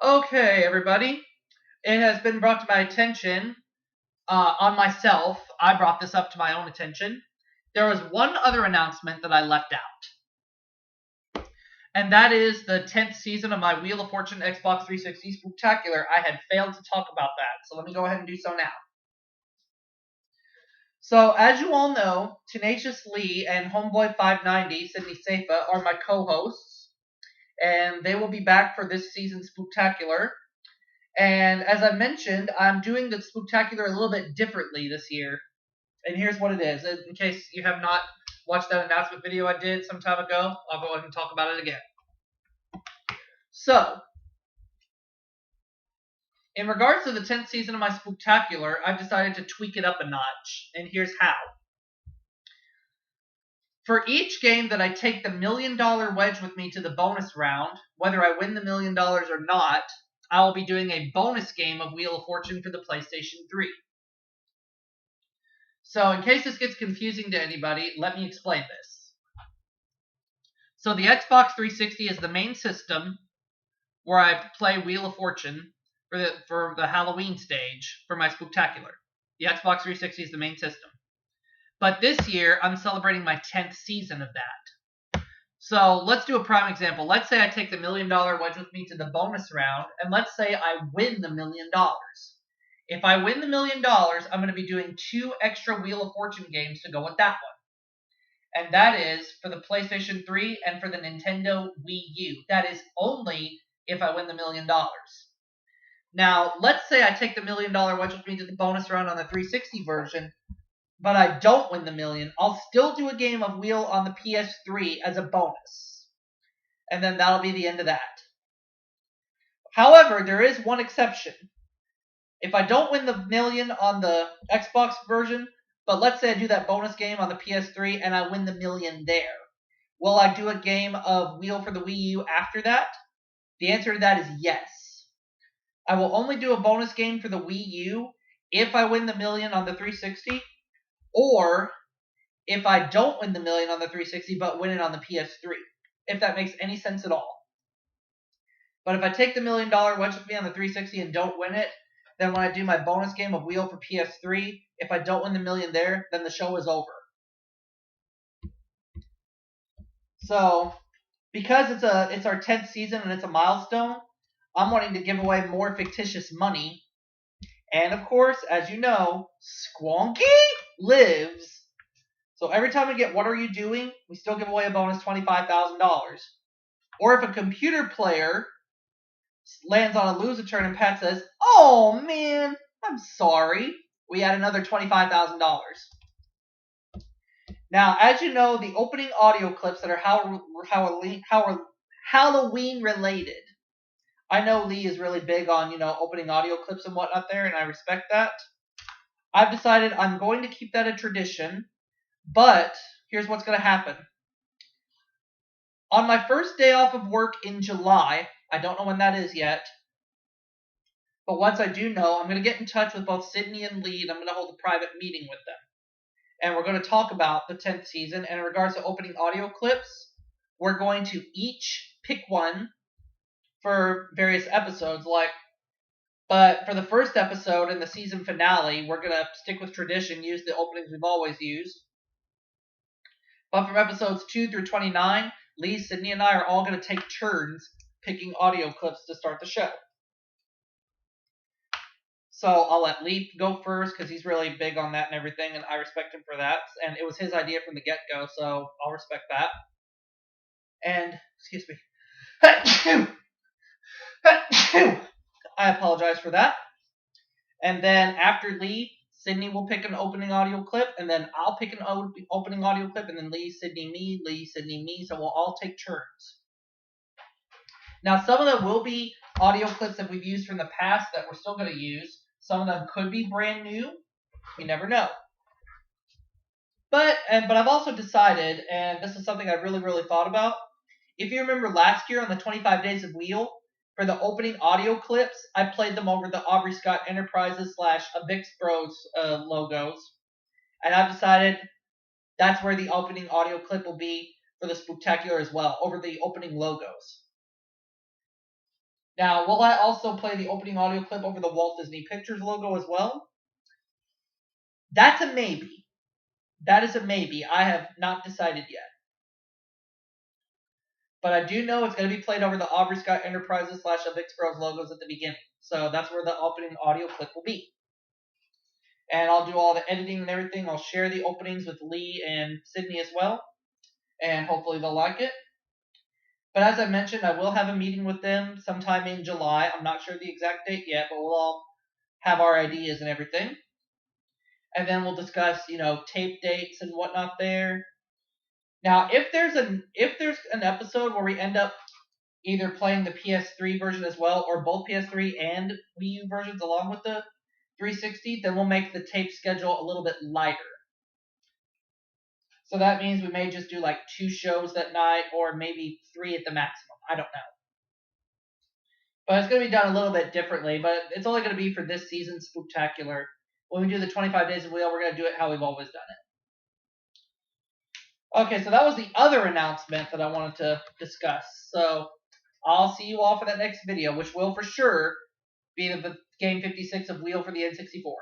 Okay, everybody. It has been brought to my attention, on myself. I brought this up to my own attention. There was one other announcement that I left out, and that is the 10th season of my Wheel of Fortune Xbox 360 Spooktacular. I had failed to talk about that, so let me go ahead and do so now. So, as you all know, Tenacious Lee and Homeboy 590, Sidney Sefa, are my co-hosts, and they will be back for this season's Spooktacular. And as I mentioned, I'm doing the Spooktacular a little bit differently this year. And here's what it is. In case you have not watched that announcement video I did some time ago, I'll go ahead and talk about it again. So, in regards to the 10th season of my Spooktacular, I've decided to tweak it up a notch. And here's how. For each game that I take the $1 million wedge with me to the bonus round, whether I win the $1 million or not, I will be doing a bonus game of Wheel of Fortune for the PlayStation 3. So, in case this gets confusing to anybody, let me explain this. So, the Xbox 360 is the main system where I play Wheel of Fortune for the Halloween stage for my Spooktacular. The Xbox 360 is the main system. But this year, I'm celebrating my 10th season of that. So, let's do a prime example. Let's say I take the $1 million wedge with me to the bonus round, and let's say I win the $1 million. If I win the $1 million, I'm going to be doing 2 extra Wheel of Fortune games to go with that one. And that is for the PlayStation 3 and for the Nintendo Wii U. That is only if I win the $1 million. Now, let's say I take the $1 million wedge with me to the bonus round on the 360 version, but I don't win the million. I'll still do a game of Wheel on the PS3 as a bonus. And then that'll be the end of that. However, there is one exception. If I don't win the million on the Xbox version, but let's say I do that bonus game on the PS3 and I win the million there, will I do a game of Wheel for the Wii U after that? The answer to that is yes. I will only do a bonus game for the Wii U if I win the million on the 360, or if I don't win the million on the 360 but win it on the PS3, if that makes any sense at all. But if I take the $1 million wedge with me on the 360 and don't win it, then when I do my bonus game of Wheel for PS3, if I don't win the million there, then the show is over. So, because it's our 10th season and it's a milestone, I'm wanting to give away more fictitious money. And of course, as you know, Squonky lives. So every time we get What Are You Doing?, we still give away a bonus $25,000. Or if a computer player lands on a lose-a-turn and Pat says, "Oh man, I'm sorry," we add another $25,000. Now, as you know, the opening audio clips that are Halloween related. I know Lee is really big on, opening audio clips and whatnot there, and I respect that. I've decided I'm going to keep that a tradition, but here's what's going to happen. On my first day off of work in July, I don't know when that is yet, but once I do know, I'm going to get in touch with both Sidney and Lee, and I'm going to hold a private meeting with them. And we're going to talk about the 10th season, and in regards to opening audio clips, we're going to each pick one for various episodes, but for the first episode and the season finale, we're going to stick with tradition, use the openings we've always used. But from episodes 2 through 29, Lee, Sidney, and I are all going to take turns picking audio clips to start the show. So I'll let Lee go first because he's really big on that and everything, and I respect him for that. And it was his idea from the get-go, so I'll respect that. And, excuse me. I apologize for that. And then after Lee, Sidney will pick an opening audio clip, and then I'll pick an opening audio clip, and then Lee, Sidney, me, so we'll all take turns. Now, some of them will be audio clips that we've used from the past that we're still going to use. Some of them could be brand new. You never know. But I've also decided, and this is something I really, really thought about. If you remember last year on the 25 Days of Wheel, for the opening audio clips, I played them over the Aubrey Scott Enterprises / Avix Bros logos. And I've decided that's where the opening audio clip will be for the Spooktacular as well, over the opening logos. Now, will I also play the opening audio clip over the Walt Disney Pictures logo as well? That's a maybe. That is a maybe. I have not decided yet. But I do know it's going to be played over the Aubrey Scott Enterprises / Avix Bros logos at the beginning. So that's where the opening audio clip will be. And I'll do all the editing and everything. I'll share the openings with Lee and Sidney as well. And hopefully they'll like it. But as I mentioned, I will have a meeting with them sometime in July. I'm not sure the exact date yet, but we'll all have our ideas and everything. And then we'll discuss, tape dates and whatnot there. Now, if there's an episode where we end up either playing the PS3 version as well, or both PS3 and Wii U versions along with the 360, then we'll make the tape schedule a little bit lighter. So that means we may just do like 2 shows that night, or maybe 3 at the maximum. I don't know. But it's going to be done a little bit differently, but it's only going to be for this season's Spooktacular. When we do the 25 Days of Wheel, we're going to do it how we've always done it. Okay, so that was the other announcement that I wanted to discuss. So I'll see you all for that next video, which will for sure be the Game 56 of Wheel for the N64.